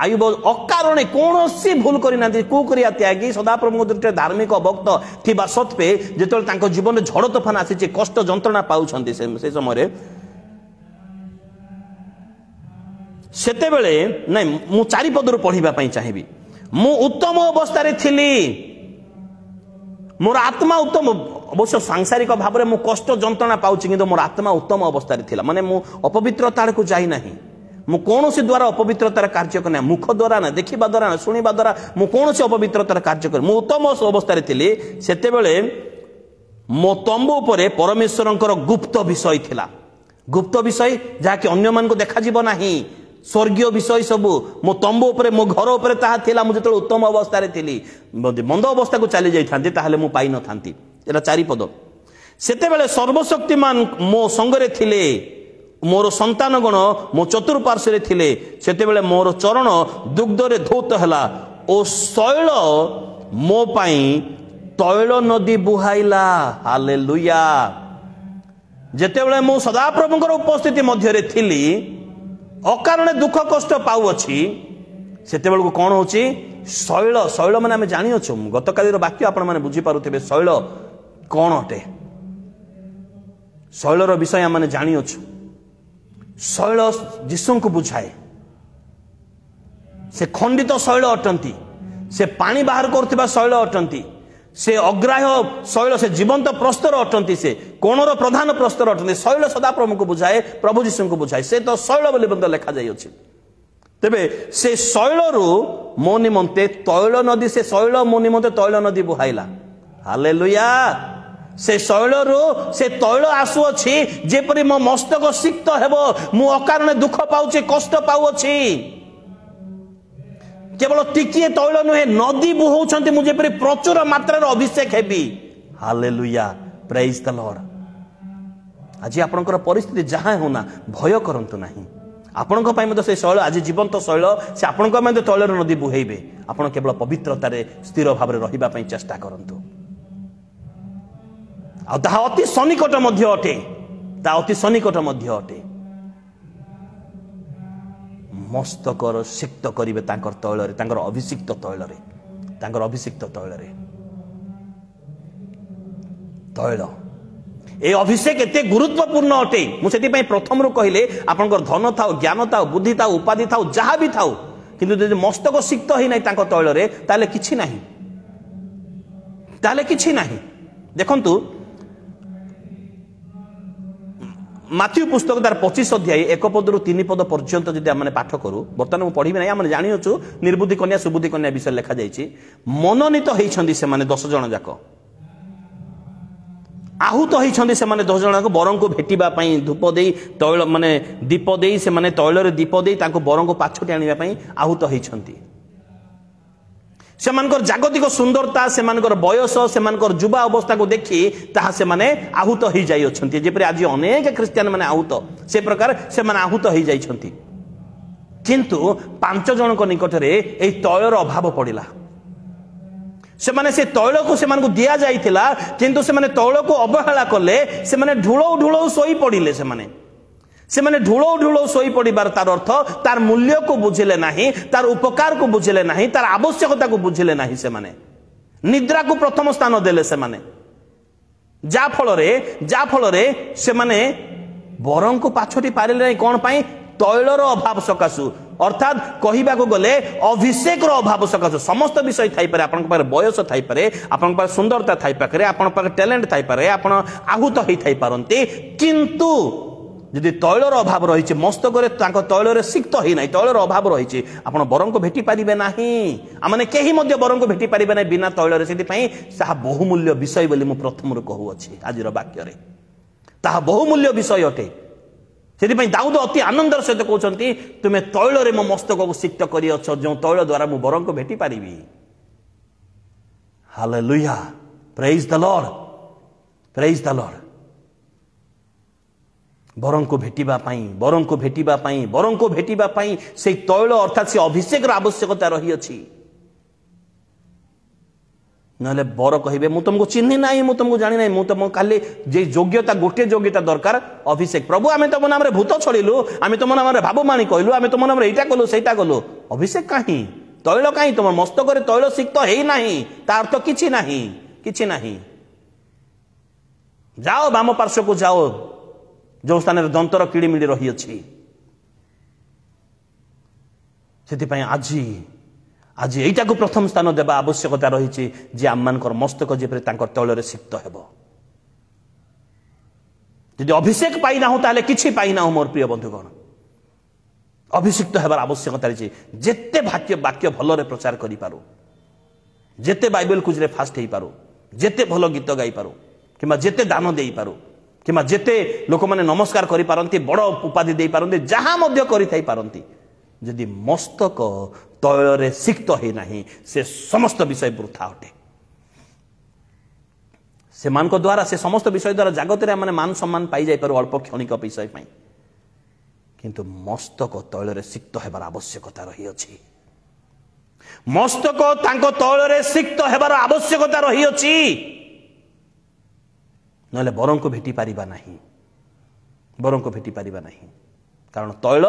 आयुब अकारणे कोनोसी भूल करि नांती कुकरिया त्यागी सदाप्रभु दृष्टि धार्मिक भक्त थिबा सत्वे जेतल तांको जीवन झड़ तूफान आसी कष्ट जंत्रणा पाउछंती से समय सेते बेले नहीं मु 4 पदरु पढ़िबा पई चाहिबी मु उत्तम अवस्था रे थिली मोर आत्मा उत्तम अवश्य सांसारिक भाव में मु कष्ट जंत्रणा पाउछि किंतु मोर आत्मा उत्तम अवस्था रे थिला माने मु अपवित्रता को जाई नाही मु कोनोसी द्वारा अपवित्रतार कार्य करना मुख द्वारा ना देखिबा द्वारा ना सुनिबा द्वारा मु कोनोसी अपवित्रतार कार्य कर मु उत्तम अवस्था रे थिली सेते बेले मो तंबू उपरे परमेश्वरंकर गुप्त विषय थिला गुप्त विषय जहा कि अन्य मान को देखा जीव नाही स्वर्गीय विषय सबू मो तंबू उपरे मो घर उपरे ताहा थिला मु जेतल उत्तम अवस्था रे थिली मंद अवस्था को चली जाई थांती ताहाले मु पाई न थांती एटा 4 पद सेते बेले सर्वशक्तिमान मो संगरे थिले मोर संतान गण मो चतुर्पार्श्व थिले सेते बेले मोर चरण दुग्ध रे धौत हला ओ शैल ମୋ ପାଇଁ तैल नदी बुहाइला। हालेलुया। जेतेबेले मु सदाप्रभुଙ୍କର उपस्थिति मध्य थिली अकारण दुख कष्ट पाउछि सेतेबेलକୁ कौन होछि शैल शैल माने आम जानिछु गतकालीर वाक्य आपण माने बुझी पारुथिबे शैल कौन अटे शैलर विषय आम जानिछु शैल जीशु को बुझाए से खंडित शैल अटंती से पानी बाहर करथिबा शैल अटंती से अग्राह्य शैल से जीवंत प्रस्तर अटंती से कोणर प्रधान प्रस्तर अटंती शैल सदा प्रभु को बुझाए प्रभु जीशु को बुझाए से तो शैल बोली बंद लिखा जाई अछि। तेबे से शैलरू मो निमंते तैल नदी से शैल मो निमंते तैल नदी बुहाइला। हालेलुया। से शैलरू से तैल आसु अछि जेपरि मो मस्तक सिक्त हेबो मु अकारण दुख पाउछि कष्ट पाउछि केवल टिकिए तैल नुहे नदी बुहाउछन्ति मु जेपरि प्रचुर मात्रा अभिषेक हेबी। हालेलुया। Praise the lord. आज आपनकर परिस्थिति जहां होना भय करंतु नाही आपण से शैल आज जीवंत शैल से आपण तैलर नदी बुहेबे आपण केवल पवित्रतार स्थिर भाव रही चेष्टा करंतु आ अति सन्निकट मध्य अटे अति सन्निकट मध्य अटे मस्तकर सिक्त करिवे तांकर तैलरे तांकर अभिषिक्त तैलरे तांकर अभिषिक्त तैलरे तैल ए अभिषेक एते गुरुत्वपूर्ण अटे मुझे प्रथम रू कहले आपनकर धन थाउ ज्ञान थाउ बुद्धि थाउ उपाधि थाउ जहाँ भी थाउ किंतु यदि मस्तक सिक्त ही नहीं तांको तैलरे ताले किछि नाही ताले किछि नाही। देखंतु माथ्यू पुस्तक तार 25 अध्याय 1 पद रु 3 पद पर्यंत जदि आम पाठ करू बर्तमान मुझे पढ़ी ना आम जानिछु निर्बुद्धि कन्या सुबुद्धि कन्या विषय लिखा जाइछि मनोनीत होइछन्ति से माने 10 जण जाक आहूत होइछन्ति से माने 10 जण को बरं को भेटिबा पई धूप देई तैल माने दीप देई से माने तैलरे दीप देई ताको बरं को पाछोटी आनिबा पई आहूत होइछन्ति सेमानकर जागतिक सुंदरता सेमानकर बयस सेमानकर युवा अवस्था को देखि ताहा से माने आहूत होई जाई अछन्ति जेपरि आज अनेक क्रिश्चियन माने आहूत से प्रकार से माने आहूत होई जाइछन्ति किंतु 5 जण को निकट रे एई तैलर अभाव पड़िला से माने से तैल को से माने दिया जाइथिला किंतु से माने तैल को अवहेला कले से माने ढुळौ ढुळौ सोई पड़िले से माने ढुळौ ढुळौ सोई पड़िबार तार अर्थ तार मूल्य को बुझिले नाही तार उपकार को बुझिले नाही तार आवश्यकता को बुझिले नाही से माने निद्रा को प्रथम स्थान देले से माने जा फल रे से माने बरं को पाछोटी पारिले नाही कोन पई तैलर अभाव सकाशु अर्थात कहबा को गले अभिषेक अभाव सकाशु समस्त विषय थाई पारे आपन पारे बयस थाई पारे आपन पारे सुंदरता थाई पारे आपन पारे टैलेंट थाई पारे आपन आहूत होई थाई पारंती किंतु यदि तैलर अभाव रही मस्तक तैलरे सिक्त ही ना तैलर अभाव रही आपड़ बरं को भेटी पारे ना आमने कहीं बरं को भेटी पारे ना बिना तैलरे से बहुमूल्य विषय बोली मु प्रथम कहूँ आज वाक्य ताहा बहुमूल्य विषय अटे से दाऊद अति आनंदर सहित कहते तुम्हें तैलरे मो मस्तक को सिक्त कर जो तैल द्वारा मु बरं को भेटी पारि। Hallelujah. Praise the lord. Praise the Lord. बरं को भेटिबा पाई से तैल अर्थात से अभिषेक आवश्यकता रही अछि नले बर कहिबे मु तुमको चिन्हि नाही मु तुमको जानि नाही मु तुम खाली जे योग्यता गोटे योग्यता दरकार अभिषेक प्रभु आमे तुम नाम रे भूत छड़िलु आमे तुम नाम रे भाबुमानी कहलु आमे तुम नाम रे एटा कलु सेटा कलु अभिषेक काहे तैल काहे तुम मस्तक रे तैल सिक्त हेई नाही ता अर्थ किछि नाही जाओ वाम पार्श्व को जाओ जो स्थान में दंतर किड़िमिड़ी रही अछि से आज एटा को प्रथम स्थान देवा आवश्यकता रही जे आम मानकर मस्तक जेपरि तांकर तैलरे सिक्त हेबो यदि अभिषेक पाई ना हो ताले किछि पाई ना हो मोर प्रिय बंधुगण अभिषिक्त हेबार आवश्यकता रही जेते वाक्य भलरे प्रचार करि पारो जेते बाइबल कुजरे फास्ट हेई पारो जेते भल गीत गाई पारो किमा जेते दान देई पारो किमा जेते लोक माने नमस्कार करि पारंती बड़ उपाधि देई पारंती जहां मध्य करि थाई पारंती यदि मस्तक तैलरे सिक्त हे नाही से समस्त विषय वृथा अटे से मानक द्वारा से समस्त विषय द्वारा जगत रे माने मान सम्मान पाई जाई पारो अल्प क्षणिक विषय पई किंतु मस्तक तैलरे सिक्त हेबार आवश्यकता रही अछि मस्तक तांको तैल सिक्त हेबार आवश्यकता रही अछि नले बरं को भेटी पारिबा नहीं बरं को भेटी पारिबा नहीं कारण तैल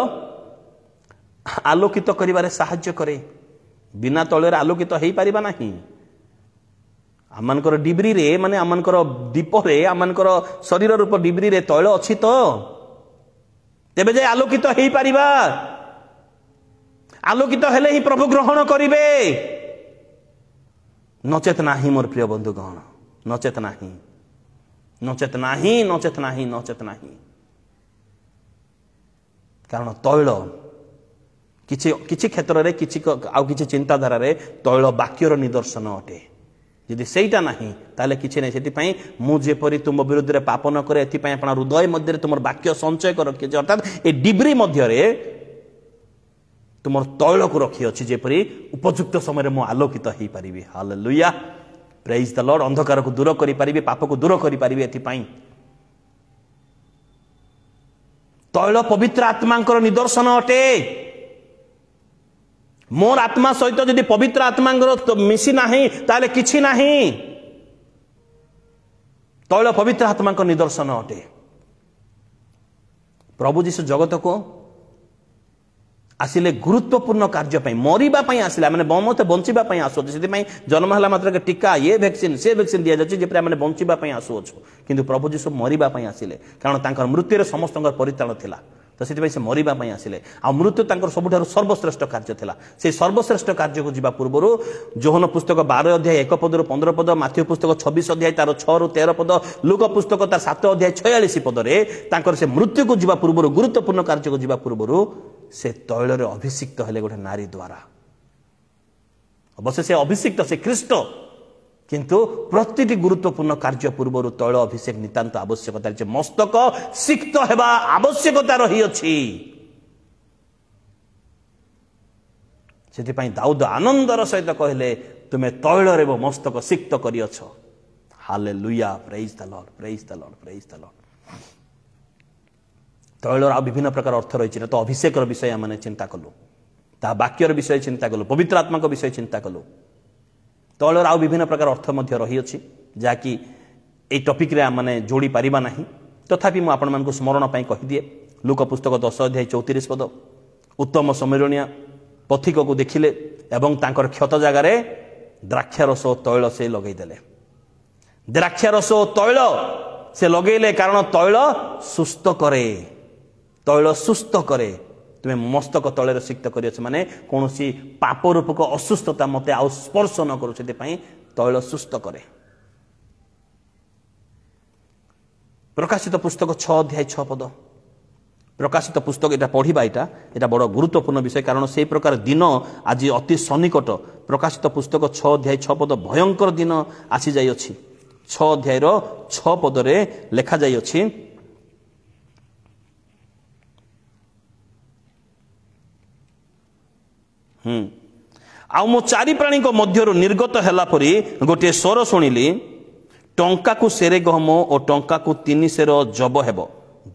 आलोकित करिबारे साहाय्य करे बिना तैल आलोकित हेई पारिबा नहीं आमनकर डिब्री रे माने आमनकर दीप रे आमनकर शरीर रूप डिब्री रे तैल अछि तो तेबे जे आलोकित हेई पारिबा आलोकित हेले ही प्रभु ग्रहण करिवे नचेत नाही मोर प्रिय बंधुगण नचेत नाही नचेत नाही नचेत नाही नचेत नाही कारण तैल किछि किछि क्षेत्र रे किछि आउ किछि चिंताधारा रे तैल वाक्यर निदर्शन अटे यदि सेटा नाही ताले किछि नै सेति पई मु जेपरि तुम विरुद्ध रे पाप न करे एति पई आपन हृदय मध्य रे तुमर वाक्य संचय कर रखि अर्थात ए डिब्री मध्य रे तुम तैल को रखी अच्छी जेपरी उपयुक्त समय मु आलोकित हो पारि हालेलुया प्रेज द लॉर्ड अंधकार को दूर करि पारिबे पाप को दूर करि पारिबे एति पई तैल पवित्र आत्मांकर निदर्शन अटे मोर आत्मा सहित यदि पवित्र आत्मांकर मिसी नाही ताले किछि नाही तैल पवित्र आत्मांकर निदर्शन अटे प्रभु जीशु जगत को आसिले गुरुत्वपूर्ण कार्य पई मरिबा पई आसिला माने मते बंचिबा पई आसो सेति पई जन्म हला मात्र के टीका ये वैक्सीन से वैक्सीन दिया जाछि जे माने बंचिबा पई आसो छु किंतु प्रभु जीशु मरिबा पई आसिले कारण तांकर मृत्यु रे समस्तंकर परित्राण थिला तो सेति पई से मरिबा पई आसिले आ मृत्यु तांकर सबुठारु सर्वश्रेष्ठ कार्य थिला से सर्वश्रेष्ठ कार्य को जिबा पूर्वरु जोहन पुस्तक 12 अध्याय 1 पद रु 15 पद माथ्यू पुस्तक 26 अध्याय तार 6 रु 13 पद लूक पुस्तक तार 7 अध्याय 46 पद रे तांकर से मृत्यु को जिबा पूर्वरु गुरुत्वपूर्ण कार्य को जिबा पूर्वरु से तैल रे अभिषिक्त हेले गोटे नारी द्वारा अवश्य से अभिषिक्त से ख्रीष्ट किंतु प्रतिटी गुरुत्वपूर्ण कार्य पूर्व तैल अभिषेक नितांत आवश्यकता जे मस्तक सिक्त हेबा आवश्यकता रही अछि सेति पई दाऊद आनंदर सहित कहले तुमे तैल रे मस्तक सिक्त करियछ hallelujah praise the lord praise the lord praise the lord तैल आ विभिन्न प्रकार अर्थ रही तो अभिषेक विषय आम चिंता कलु ता वाक्यर विषय चिंता कलु पवित्र आत्मा विषय चिंता कलु तैल आ विभिन्न प्रकार अर्थ रही अछि जहाँकि ये टॉपिक रे आम जोड़ी पारिबा नाही तथापि मु आपण मानकु स्मरण पई कहि दिए लूक पुस्तक 10 अध्याय 34 पद उत्तम समरणीय पथिक को देखिले एवं तांकर क्षत जगार द्राक्षारस तैल से लगई देले द्राक्षारस तैल से लगेले कारण तैल सुस्त करे तैल सुस्त करे तुम्हें मस्तक तैल सिक्त कर माने कौन सी पाप रूपक असुस्थता मते आउ स्पर्श न करू से तैल सुस्त करे प्रकाशित पुस्तक 6 अध्याय 6 पद प्रकाशित पुस्तक एटा पढ़िबा एटा बड़ गुरुत्वपूर्ण विषय कारण से प्रकार दिन आज अति सन्निकट प्रकाशित पुस्तक 6 अध्याय 6 पद भयंकर दिन आसी जाई अछि 6 अध्याय 6 पद रे लेखा जाई अछि आउ मो चारि प्राणी को मध्यरु निर्गत हैला परी गोटे स्वर सुनिली टंका को सेरे गहम और टंका को 3 सेर जब हेबो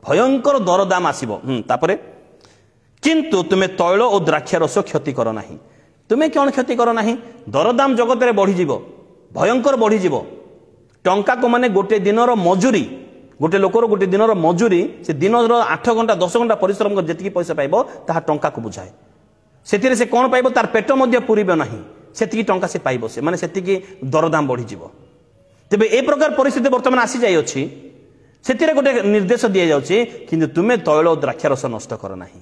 भयंकर दरदाम आसीबो तापरे किंतु तुमे तैल और द्राक्षारस क्षति कर नाही तुमे कौन क्षति कर नाही दरदाम जगत रे बढ़ी जीवो भयंकर बढ़ी जीवो टंका को माने गोटे दिनर मजूरी गोटे लोकर गोटे दिनर मजूरी से दिनर 8 घंटा 10 घंटा परिश्रम कर जेतिकी पैसा पाइबो ताहा टंका को बुझाए सेतिरे से कौन पाइबो तार पेट मध्य पूरीबो नाही सेतिकी टंका से पाइबो से माने सेतिकी दरदाम बढ़ी जीवो तेबे ए प्रकार परिस्थिति वर्तमान आसी जाय अछि सेतिरे गोटे निर्देश दिया जाउछि किंतु तुमे तैल और द्राक्षारस नष्ट कर नाही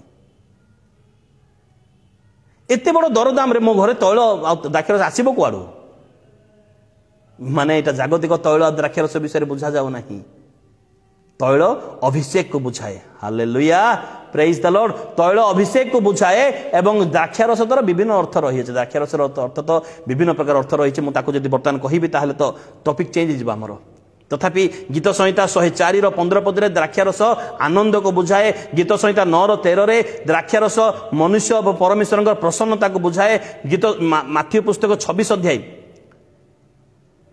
एते बड़ दरदाम रे मो घरे तैल और द्राक्षारस आसीबो कुआडू माने एटा जागतिक तैल और द्राक्षारस विषय बुझा जाउ नाही तैल अभिषेक को बुझाए हालेलुया प्रेज द लॉर्ड तैल अभिषेक को बुझाए एवं द्राक्षारस तर विभिन्न अर्थ रही है द्राक्षारस अर्थ तो विभिन्न प्रकार अर्थ रही है मुझे जब बर्तमान कहबी ताहले तो टॉपिक चेंज जीवा हमर तथापि गीत संहिता 104 रो 15 पद रे द्राक्षारस आनंद को बुझाए गीत संहिता 9 रो 13 रे द्राक्षारस मनुष्य और परमेश्वर प्रसन्नता को बुझाए गीत माथ्यू पुस्तक 26 अध्याय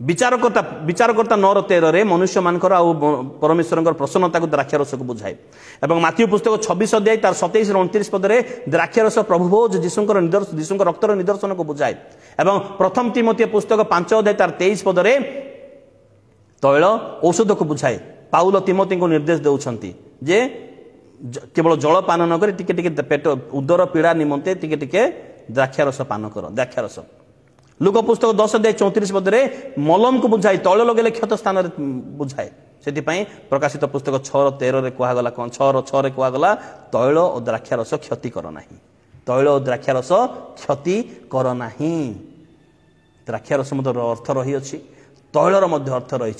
विचारकर्ता 9:13 मनुष्य मानकर आ परमेश्वर प्रसन्नता को द्राक्षारस को बुझाए। एवं माथ्यू पुस्तक 26 अध्याय तार 27-29 पदरे द्राक्षारस प्रभु भोज जीशुंकर रक्तर निदर्शन को बुझाए। एवं प्रथम तिमोथी पुस्तक 5 अध्याय तार 23 पदरे तैल औषध को बुझाए। पाउल तिमोथी को निर्देश देउछंती जे केवल जल पान न कर टिके टिके पेट उदर पीड़ा निमंते टिके टिके द्राक्षारस पान कर। द्राक्षारस लुक पुस्तक 10 अध्याय 34 पदरे मलम को बुझाए तैल लगे क्षत स्थान बुझाए। से प्रकाशित पुस्तक 6:13 कहगला कौन 6:6 कहगला तैल और द्राक्षारस क्षति कर नाही। तैल और द्राक्षारस क्षति कर नाही। द्राक्षारस अर्थ रही अछि, तैलर मध्य अर्थ रही।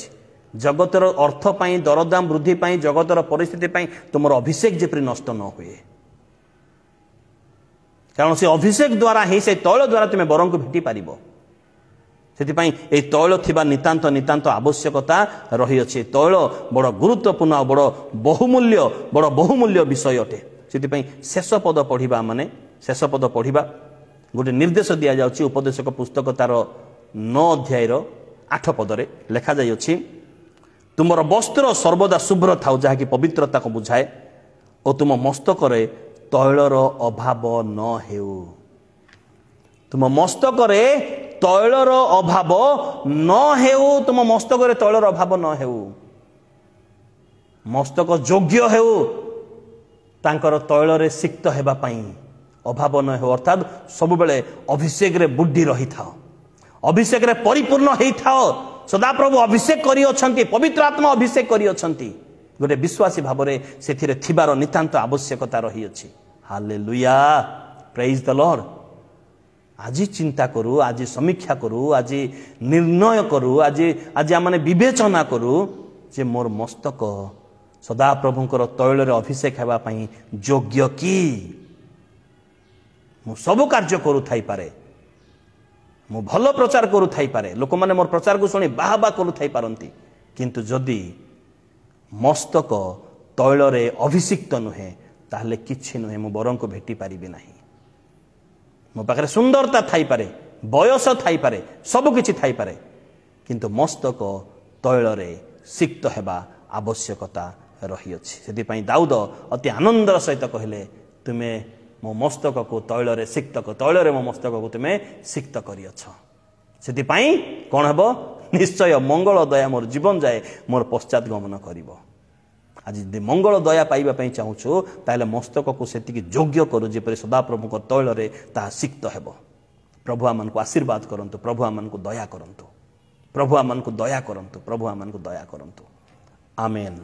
जगतर अर्थ पाई दरदाम वृद्धि पाई जगतर परिस्थिति पाई तुम अभिषेक जेपरि नष्ट न हुए, कारण से अभिषेक द्वारा ही से तैल द्वारा तुम्हें वर को भेटी पार। से तैल थिबा नितांत नितांत आवश्यकता रही अछि। तैल बड़ गुरुत्वपूर्ण बड़ बहुमूल्य विषय अटे। से शेष पद पढ़ा माने शेष पद पढ़ा गोटे निर्देश दि जाउछि। उपदेशक पुस्तक तार 9 अध्याय 8 पदरे लेखा जाइ अछि, तुमर वस्त्र सर्वदा शुभ्र थाउ जहाँकि पवित्रता को बुझाए और तुम मस्तक तैलर अभाव न हेउ। तुम मस्तक तैलर अभाव न हेउ। तुम मस्तक तैलर अभाव न हेउ। मस्तक योग्य हेउ तांकर तैलरे सिक्त हेबा पाई अभाव न हेउ। अर्थात सब बेले अभिषेक रे बुद्धि रही थाओ, अभिषेक रे परिपूर्ण हेई थाओ। सदा प्रभु अभिषेक करी अछंती, पवित्र आत्मा अभिषेक करी अछंती। गोटे विश्वासी भावरे सेथिरे थिबार नितांत आवश्यकता रही अछि। Hallelujah, praise the lord. आज चिंता करू, आज समीक्षा करू, आज निर्णय करू, आज आमने विवेचना करू जे मोर मस्तक सदा प्रभुंकर तैलरे अभिषेक हेबा पई योग्य की। मु सब कार्य करू थाई पारे, मु भल प्रचार करू थाई पारे, लोक माने मोर प्रचार को सुनी बाहा बा करू थाई पारंती, किंतु जदि मस्तक तैलरे अभिषिक्त नुहे ताहले किछि नुहे, मु वरं को भेटी पारिबे नाही। मो पाखरे सुंदरता थाई पारे, बयस थाई पारे, सब किछि थाई पारे, किंतु मस्तक तैलरे सिक्त हेबा आवश्यकता रही अछि। सेति पई दाऊद अति आनंदर सहित कहले, तुमे मो मस्तक को तैलरे सिक्त को, तैलरे मो मस्तक को तुमे सिक्त करियछ। सेति पई कोन हेबो, निश्चय मंगल दया मोर जीवन जाए मोर पश्चात गमन करिवो। आज यदि मंगल दया पाइबा पई चाहूछु ताले मस्तक को सेतिकी योग्य करू जेपरि सदा प्रभु को तैलरे ता सिक्त हेबो। प्रभु आमन को आशीर्वाद करंतु, प्रभु आमन को दया करंतु, प्रभु आमन को दया करंतु, प्रभु आमन को दया करंतु। आमेन।